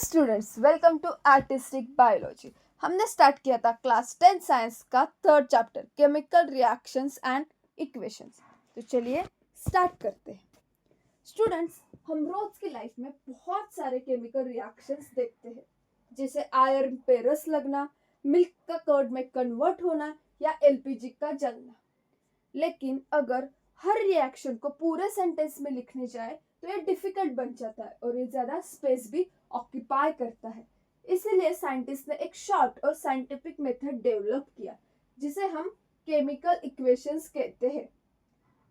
Students, welcome to artistic biology. हमने start किया था क्लास 10 साइंस का third chapter chemical reactions and equations. तो चलिए स्टार्ट करते हैं। स्टूडेंट्स, हम रोज की लाइफ में बहुत सारे केमिकल रिएक्शंस देखते हैं, जैसे आयरन पे रस लगना, मिल्क का कर्ड में कन्वर्ट होना या एलपीजी का जलना। लेकिन अगर हर रिएक्शन को पूरे सेंटेंस में लिखने जाए तो ये डिफिकल्ट बन जाता है और ये ज़्यादा स्पेस भी ऑक्यूपाई करता है। इसीलिए साइंटिस्ट ने एक शॉर्ट और साइंटिफिक मेथड डेवलप किया जिसे हम केमिकल इक्वेशंस कहते हैं।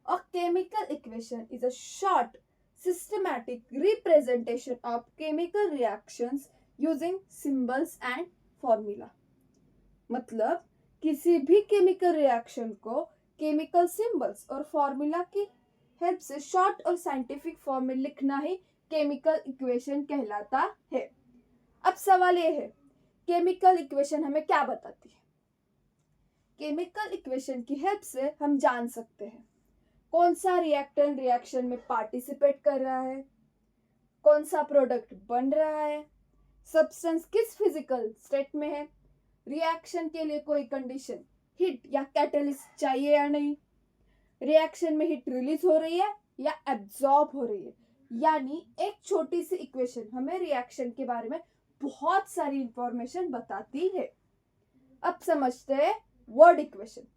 अ chemical equation is a short systematic representation of chemical reactions using symbols and formula. मतलब किसी भी केमिकल रिएक्शन को केमिकल सिंबल्स और फॉर्मूला की हेल्प से शॉर्ट और साइंटिफिक फॉर्म में लिखना ही केमिकल इक्वेशन कहलाता है। अब सवाल ये है, केमिकल इक्वेशन हमें क्या बताती है? केमिकल इक्वेशन की हेल्प से हम जान सकते हैं कौन सा रिएक्टेंट रिएक्शन में पार्टिसिपेट कर रहा है, कौन सा प्रोडक्ट बन रहा है, सब्सटेंस किस फिजिकल स्टेट में है, रिएक्शन के लिए कोई कंडीशन हीट या कैटलिस्ट चाहिए या नहीं, रिएक्शन में हीट रिलीज हो रही है या एब्जॉर्ब हो रही है। यानी एक छोटी सी इक्वेशन हमें रिएक्शन के बारे में बहुत सारी इंफॉर्मेशन बताती है। अब समझते हैं word equation.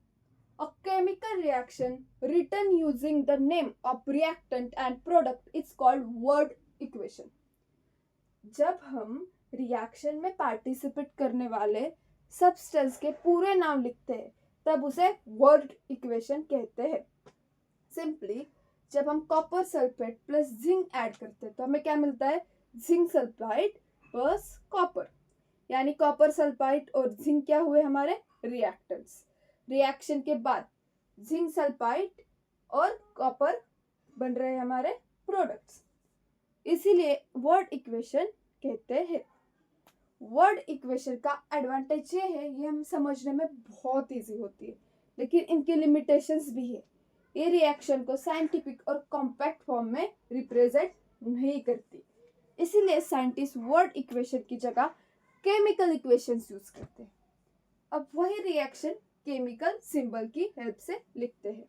A chemical reaction written using the name of reactant and product is called word equation. जब हम रिएक्शन में पार्टिसिपेट करने वाले सब्सटेंस के पूरे नाम लिखते हैं तब उसे वर्ड इक्वेशन कहते हैं। सिंपली जब हम copper sulphate plus zinc add करते हैं तो हमें क्या मिलता है? Zinc sulphide plus copper. यानी कॉपर सल्फाइड और जिंक क्या हुए? हमारे रिएक्टेंट्स। रिएक्शन के बाद जिंक सल्फाइड और कॉपर बन रहे हमारे प्रोडक्ट्स, इसीलिए वर्ड इक्वेशन कहते हैं। वर्ड इक्वेशन का एडवांटेज ये है, ये हम समझने में बहुत इजी होती है, लेकिन इनकी लिमिटेशंस भी है। ये रिएक्शन को साइंटिफिक और कॉम्पैक्ट फॉर्म में रिप्रेजेंट नहीं करती, इसीलिए साइंटिस्ट वर्ड इक्वेशन की जगह केमिकल इक्वेशंस यूज करते हैं। अब वही रिएक्शन केमिकल सिंबल की हेल्प से लिखते हैं।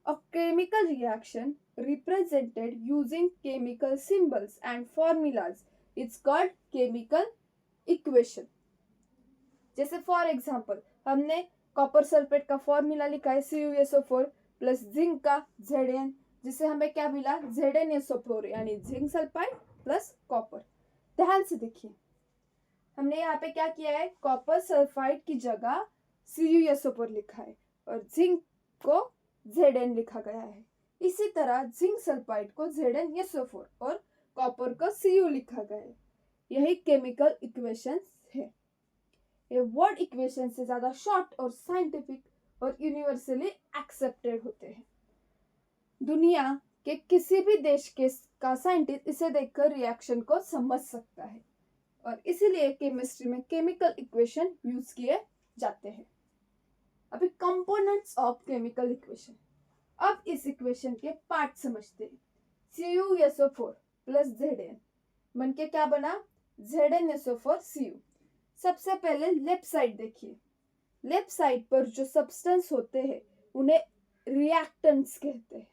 अ chemical reaction represented using chemical symbols and formulas it's called chemical equation. जैसे फॉर एग्जांपल हमने कॉपर सल्फेट का फॉर्मूला लिखा है CuSO4 प्लस जिंक का Zn, जिससे हमें क्या मिला? ZnSO4 यानी जिंक सल्फाइड प्लस कॉपर। ध्यान से देखिए, हमने यहाँ पे क्या किया है? कॉपर सल्फाइड की जगह CuSO4 लिखा है और जिंक को Zn लिखा गया है। इसी तरह जिंक सल्फाइड को ZnSO4 और कॉपर को Cu लिखा गया है। यही केमिकल इक्वेशंस है। ये वर्ड इक्वेशन से ज्यादा शॉर्ट और साइंटिफिक और यूनिवर्सली एक्सेप्टेड होते हैं। दुनिया के किसी भी देश के का साइंटिस्ट इसे देखकर रिएक्शन को समझ सकता है और इसीलिए केमिस्ट्री में केमिकल इक्वेशन यूज किए जाते हैं। अभी कंपोनेंट्स ऑफ केमिकल इक्वेशन। अब इस इक्वेशन के पार्ट समझते हैं। CuSO4 प्लस Zn बन के क्या बना? ZnSO4 Cu। सबसे पहले लेफ्ट साइड देखिए। लेफ्ट साइड पर जो सब्सटेंस होते हैं उन्हें रिएक्टेंट्स कहते हैं।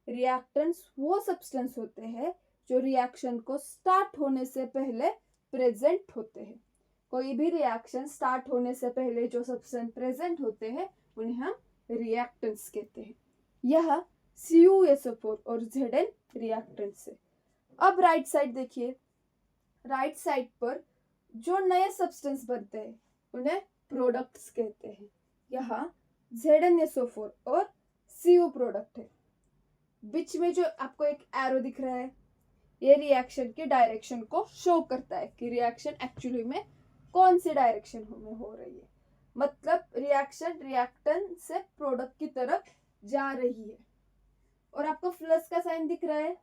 रिएक्टेंट्स वो सब्सटेंस होते हैं जो रिएक्शन को स्टार्ट होने से पहले प्रेजेंट होते हैं। कोई भी रिएक्शन स्टार्ट होने से पहले जो सब्सटेंस प्रेजेंट होते हैं उन्हें हम रिएक्टेंट्स कहते हैं। यह CuSO4 और Zn रिएक्टेंट्स है। अब राइट साइड देखिए। राइट साइड पर जो नए सब्सटेंस बनते हैं उन्हें प्रोडक्ट्स कहते हैं। यहाँ ZnSO4 और Cu प्रोडक्ट है। बीच में जो आपको एक एरो दिख रहा है, ये रिएक्शन की डायरेक्शन को शो करता है कि रिएक्शन एक्चुअली में कौन सी डायरेक्शन में हो रही है। मतलब रिएक्शन रिएक्टेंट से प्रोडक्ट की तरफ जा रही है। और आपको प्लस का साइन दिख रहा है,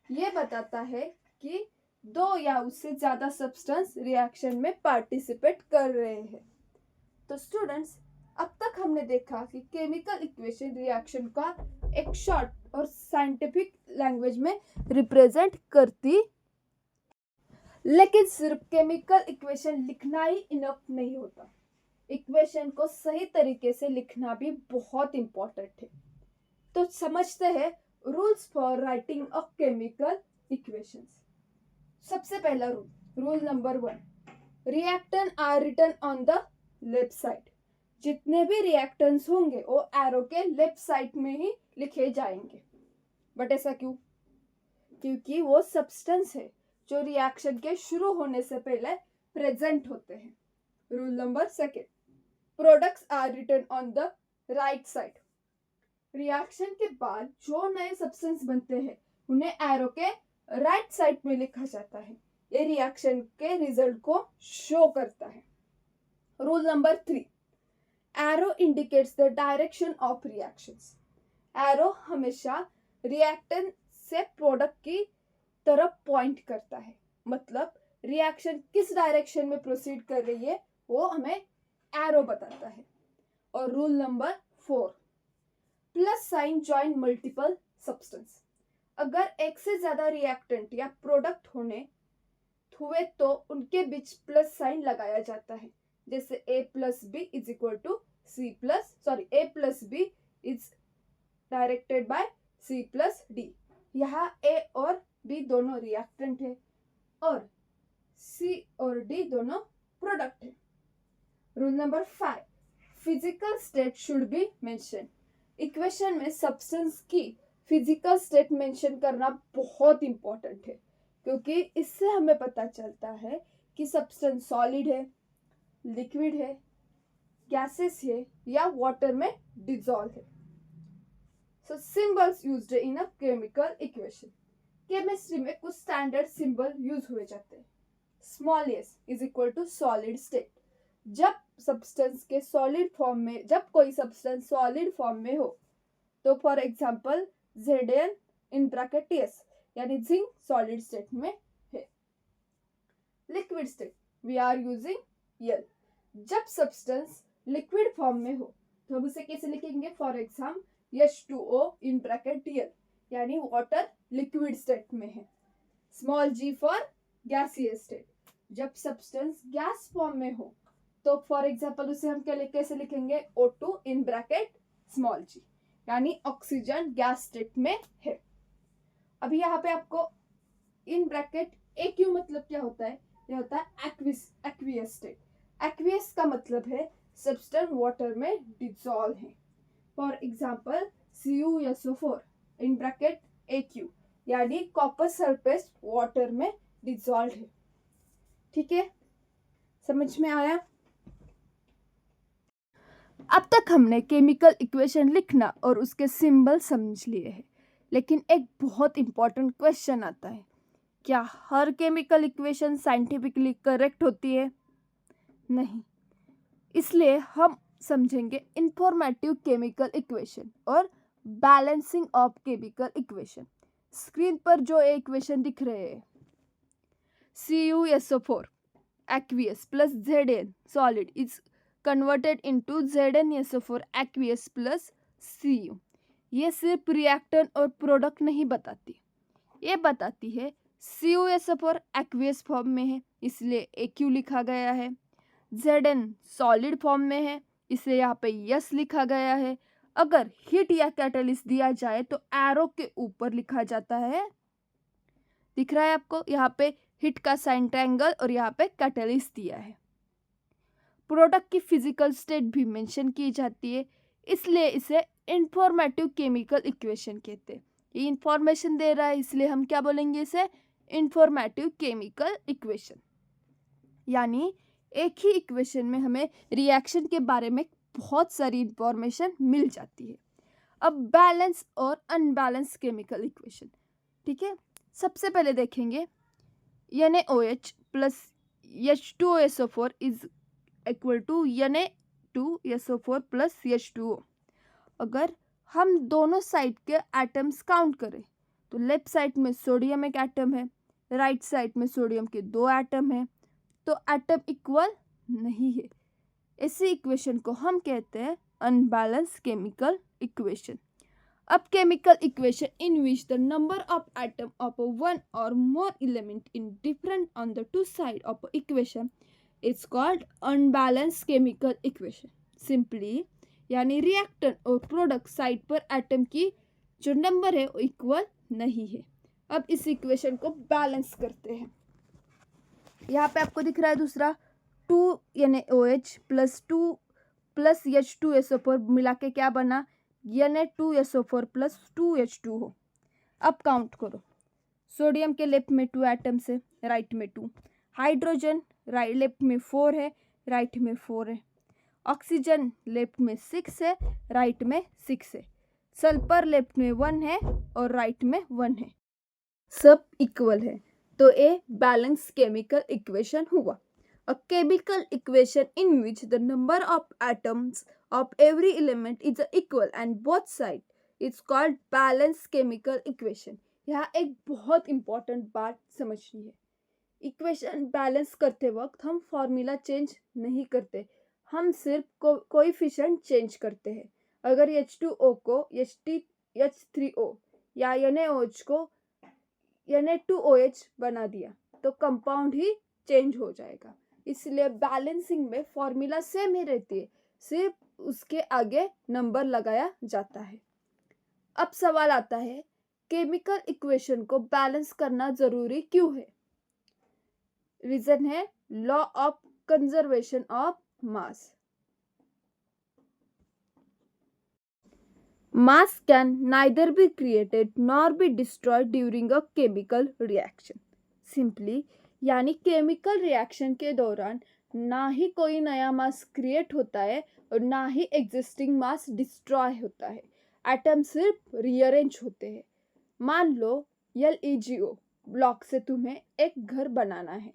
ये बताता है कि दो या उससे ज्यादा सब्सटेंस रिएक्शन में पार्टिसिपेट कर रहे हैं। तो स्टूडेंट्स, अब तक हमने देखा कि केमिकल इक्वेशन रिएक्शन का एक शॉर्ट और साइंटिफिक लैंग्वेज में रिप्रेजेंट करती लेकिन सिर्फ केमिकल इक्वेशन लिखना ही इनफ नहीं होता, इक्वेशन को सही तरीके से लिखना भी बहुत इंपॉर्टेंट है। तो समझते हैं rules for writing a chemical equations. सबसे पहला rule number 1, reactant are written on the left side. जितने भी रिएक्टेंट्स होंगे वो एरो के लेफ्ट साइड में ही लिखे जाएंगे। बट ऐसा क्यों? क्योंकि वो सब्सटेंस है जो रिएक्शन के शुरू होने से पहले प्रेजेंट होते हैं। Rule number 2, products are written on the right side. Reaction के बाद जो नए सब्सटेंस बनते हैं उन्हें एरो के राइट साइड में लिखा जाता है। ये रिएक्शन के रिजल्ट को शो करता है। Rule number 3, arrow indicates the direction of reactions. Arrow हमेशा रिएक्टेंट से प्रोडक्ट की तरफ पॉइंट करता है, मतलब रिएक्शन किस डायरेक्शन में प्रोसीड कर रही है वो हमें एरो बताता है। और rule number 4, plus sign join multiple substance. अगर एक से ज्यादा रिएक्टेंट या प्रोडक्ट हुए तो उनके बीच प्लस साइन लगाया जाता है। जैसे A plus B is equal to A plus B is directed by C plus D. यहाँ A और B दोनों रिएक्टेंट है और C और D दोनों प्रोडक्ट है। Rule number 5, physical state should be mention. Equation में सब्सटेंस की फिजिकल स्टेट मेंशन करना बहुत इंपॉर्टेंट है, क्योंकि इससे हमें पता चलता है कि सब्सटेंस सॉलिड है, लिक्विड है, गैसेस है या वाटर में डिसॉल्व है। So symbols used in a chemical equation. Chemistry में कुछ स्टैंडर्ड सिंबल यूज हुए जाते हैं। Small s is equal to solid state. जब कोई सब्सटेंस सॉलिड फॉर्म में हो तो for example Zn in bracket S यानी जिंक सॉलिड स्टेट में है। Liquid state we are using L। जब सब्सटेंस लिक्विड फॉर्म में हो तो हम उसे कैसे लिखेंगे? For example H2O in bracket L यानी वाटर लिक्विड स्टेट में है। Small g for gaseous state. जब सब्सटेंस गैस फॉर्म में हो तो फॉर एग्जाम्पल उसे हम कैसे लिखेंगे? O2 in bracket small g यानी ऑक्सीजन गैस स्टेट में है। अभी यहाँ पे आपको इन ब्रैकेट AQ मतलब क्या होता है? यह होता है एक्वियस स्टेट। एक्वियस का मतलब है सब्सटेंस वाटर में डिसॉल्व है। For example CuSO4 in bracket AQ यानी कॉपर सल्फेट वाटर में डिसॉल्व है। ठीक है, समझ में आया? अब तक हमने केमिकल इक्वेशन लिखना और उसके सिंबल समझ लिए हैं, लेकिन एक बहुत इंपॉर्टेंट क्वेश्चन आता है, क्या हर केमिकल इक्वेशन साइंटिफिकली करेक्ट होती है? नहीं। इसलिए हम समझेंगे इंफॉर्मेटिव केमिकल इक्वेशन और balancing of chemical equation. Screen पर जो इक्वेशन दिख रहे हैं, CuSO4 aqueous plus Zn solid is converted into ZnSO4 aqueous plus Cu। ये सिर्फ रिएक्टेंट और प्रोडक्ट नहीं बताती, ये बताती है CuSO4 aqueous फॉर्म में है इसलिए AQ लिखा गया है, Zn सॉलिड फॉर्म में है इसलिए यहाँ पे यस लिखा गया है। अगर हीट या कैटलिस्ट दिया जाए तो एरो के ऊपर लिखा जाता है। दिख रहा है आपको? यहाँ पे हिट का साइन ट्रायंगल और यहाँ पे कैटलिस्ट दिया है। प्रोडक्ट की फिजिकल स्टेट भी मेंशन की जाती है, इसलिए इसे इंफॉर्मेटिव केमिकल इक्वेशन कहते हैं। ये इंफॉर्मेशन दे रहा है इसलिए हम क्या बोलेंगे? इसे इंफॉर्मेटिव केमिकल इक्वेशन। यानी एक ही इक्वेशन में हमें रिएक्शन के बारे में बहुत सारी इंफॉर्मेशन मिल जाती है। अब बैलेंस और अनबैलेंस केमिकल इक्वेशन। ठीक है, सबसे पहले देखेंगे NaOH plus H2SO4 is equal to Na2SO4 plus H2O। अगर हम दोनों साइड के एटम्स काउंट करें तो लेफ्ट साइड में सोडियम एक एटम है, राइट साइड में सोडियम के 2 एटम हैं, तो एटम इक्वल नहीं है। इसी इक्वेशन को हम कहते हैं अनबैलेंस केमिकल इक्वेशन। अब chemical equation in which the number of atom of one और more element in different on the two side of equation it's called unbalance chemical equation. Simply यानी रिएक्टेंट और product side पर atom की जो number है वो equal नहीं है। अब इस इक्वेशन को बैलेंस करते हैं। यहाँ पे आपको दिख रहा है दूसरा 2NaOH प्लस 2 प्लस H2SO4 मिला के क्या बना Na2SO4 प्लस 2H2 हो। अब काउंट करो, सोडियम के लेफ्ट में 2 एटम्स है, राइट में 2। हाइड्रोजन राइट लेफ्ट में 4 है, राइट में 4 है। ऑक्सीजन लेफ्ट में 6 है, राइट में 6 है। सल्फर लेफ्ट में 1 है और राइट में 1 है। सब इक्वल है तो ए बैलेंस केमिकल इक्वेशन हुआ। अ chemical equation in which the number of atoms of every element is equal and both side it's called balance chemical equation। यहाँ एक बहुत इंपॉर्टेंट बात समझनी है। इक्वेशन बैलेंस करते वक्त हम फॉर्मूला चेंज नहीं करते, हम सिर्फ कोएफिशिएंट चेंज करते हैं। अगर H2O को H3O या NaOH को Na2OH बना दिया तो कंपाउंड ही चेंज हो जाएगा। इसलिए बैलेंसिंग में फॉर्मूला सेम ही रहती है, सिर्फ उसके आगे नंबर लगाया जाता है। अब सवाल आता है केमिकल इक्वेशन को बैलेंस करना जरूरी क्यों है? रीजन है law of conservation of mass. Mass can neither be created nor be destroyed during a chemical reaction. Simply यानी केमिकल रिएक्शन के दौरान ना ही कोई नया मास क्रिएट होता है और ना ही एग्जिस्टिंग मास डिस्ट्रॉय होता है। एटम सिर्फ रीअरेंज होते हैं। मान लो LEGO ब्लॉक से तुम्हें एक घर बनाना है,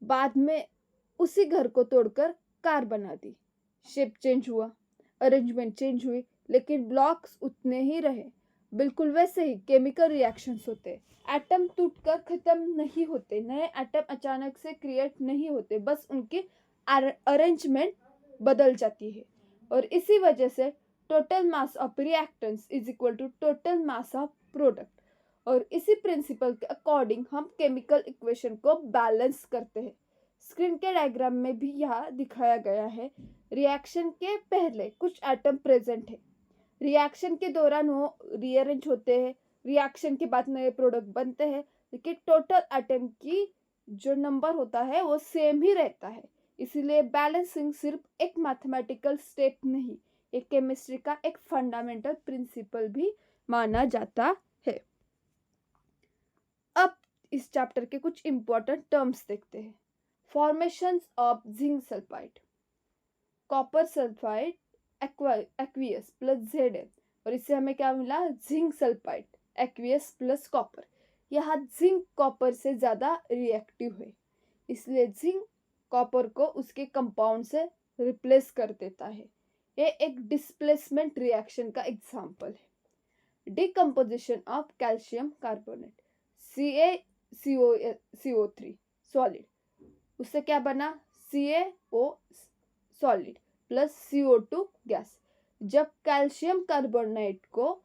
बाद में उसी घर को तोड़कर कार बना दी। शेप चेंज हुआ, अरेंजमेंट चेंज हुई, लेकिन ब्लॉक्स उतने ही रहे। बिल्कुल वैसे ही केमिकल रिएक्शंस होते हैं। एटम टूटकर खत्म नहीं होते, नए एटम अचानक से क्रिएट नहीं होते, बस उनकी अरेंजमेंट बदल जाती है। और इसी वजह से total mass of reactants is equal to total mass of product. और इसी प्रिंसिपल के अकॉर्डिंग हम केमिकल इक्वेशन को बैलेंस करते हैं। स्क्रीन के डायग्राम में भी यहाँ दिखाया गया है। रिएक्शन के पहले कुछ एटम प्रेजेंट है, रिएक्शन के दौरान वो रीअरेंज होते हैं, रिएक्शन के बाद नए प्रोडक्ट बनते हैं, लेकिन टोटल एटम की जो नंबर होता है वो सेम ही रहता है। इसीलिए बैलेंसिंग सिर्फ एक मैथमेटिकल स्टेप नहीं, एक केमिस्ट्री का एक फंडामेंटल प्रिंसिपल भी माना जाता है। अब इस चैप्टर के कुछ इंपॉर्टेंट टर्म्स देखते हैं। Formations of zinc sulphide, copper sulphide aqueous plus Zn, और इससे हमें क्या मिला zinc sulphide aqueous plus copper. यहाँ जिंक कॉपर से ज़्यादा रिएक्टिव है, इसलिए जिंक कॉपर को उसके कंपाउंड से रिप्लेस कर देता है। ये एक डिस्प्लेसमेंट रिएक्शन का एग्जाम्पल है। Decomposition of calcium carbonate CaCO3 solid, उससे क्या बना CaO solid plus CO2 gas. जब कैल्शियम कार्बोनेट को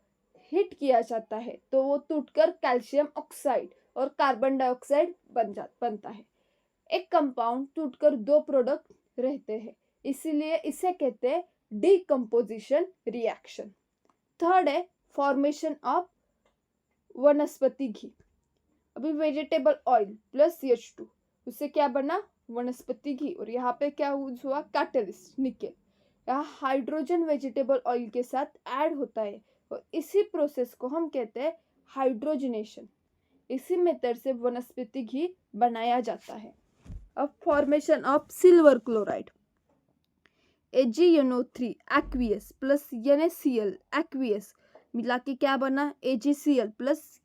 हीट किया जाता है तो वो टूटकर कैल्शियम ऑक्साइड और कार्बन डाइऑक्साइड बनता है। एक कंपाउंड टूटकर दो प्रोडक्ट रहते हैं, इसीलिए इसे कहते हैं डिकम्पोजिशन रिएक्शन। थर्ड है फॉर्मेशन ऑफ वनस्पति घी। अभी वेजिटेबल ऑयल प्लस H2, उससे क्या बना वनस्पति घी, और यहाँ पे क्या हुआ कैटलिस्ट निकेल। यहाँ हाइड्रोजन वेजिटेबल ऑयल के साथ ऐड होता है और इसी प्रोसेस को हम कहते हैं हाइड्रोजनेशन। इसी मेथड से वनस्पति घी बनाया जाता है। अब formation of silver chloride AgNO3 aqueous plus NaCl aqueous मिला के क्या बना AgCl प्लस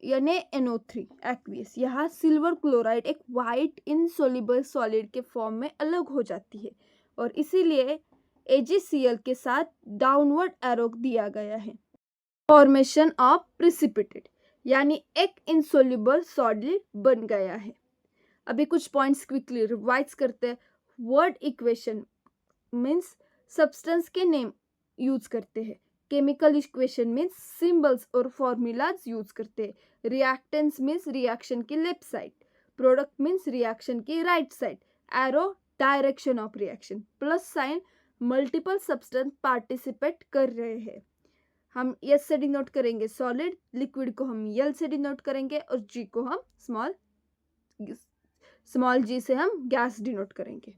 NaNO3 एक्वियस। यहाँ सिल्वर क्लोराइड एक वाइट इनसोल्युबल सॉलिड के फॉर्म में अलग हो जाती है और इसीलिए AgCl के साथ डाउनवर्ड एरो दिया गया है। फॉर्मेशन ऑफ प्रिसिपिटेट यानी एक इनसोल्युबल सॉलिड बन गया है। अभी कुछ पॉइंट्स क्विकली रिवाइज करते हैं। वर्ड इक्वेशन मीन्स सब्सटेंस के नेम यूज करते हैं। केमिकल इक्वेशन मीन्स सिंबल्स और फॉर्मूलाज यूज करते हैं। रिएक्टेंस मीन्स रिएक्शन की left side, product means reaction की right side, arrow direction of reaction, plus sign multiple substance participate कर रहे हैं। हम एस से डिनोट करेंगे सॉलिड, लिक्विड को हम यल से डिनोट करेंगे और जी को हम स्मॉल जी से हम गैस डिनोट करेंगे।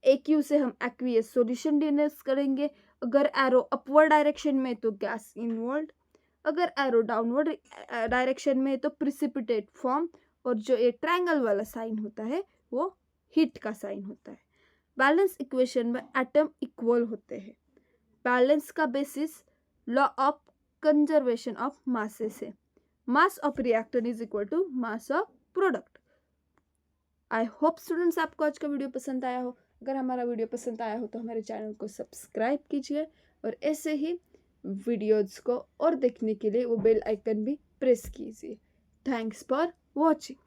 AQ से हम एक्वियस सॉल्यूशन डिनोट करेंगे। अगर एरो अपवर्ड डायरेक्शन में तो गैस इनवॉल्व, अगर एरो डाउनवर्ड डायरेक्शन में तो प्रिसिपिटेट फॉर्म, और जो ये ट्रायंगल वाला साइन होता है वो हीट का साइन होता है। बैलेंस इक्वेशन में एटम इक्वल होते हैं। बैलेंस का basis law of conservation of masses है। Mass of reactor is equal to mass of product. I hope students आपको आज का वीडियो पसंद आया हो। अगर हमारा वीडियो पसंद आया हो तो हमारे चैनल को सब्सक्राइब कीजिए और ऐसे ही वीडियोज़ को और देखने के लिए वो बेल आइकन भी प्रेस कीजिए। Thanks for watching.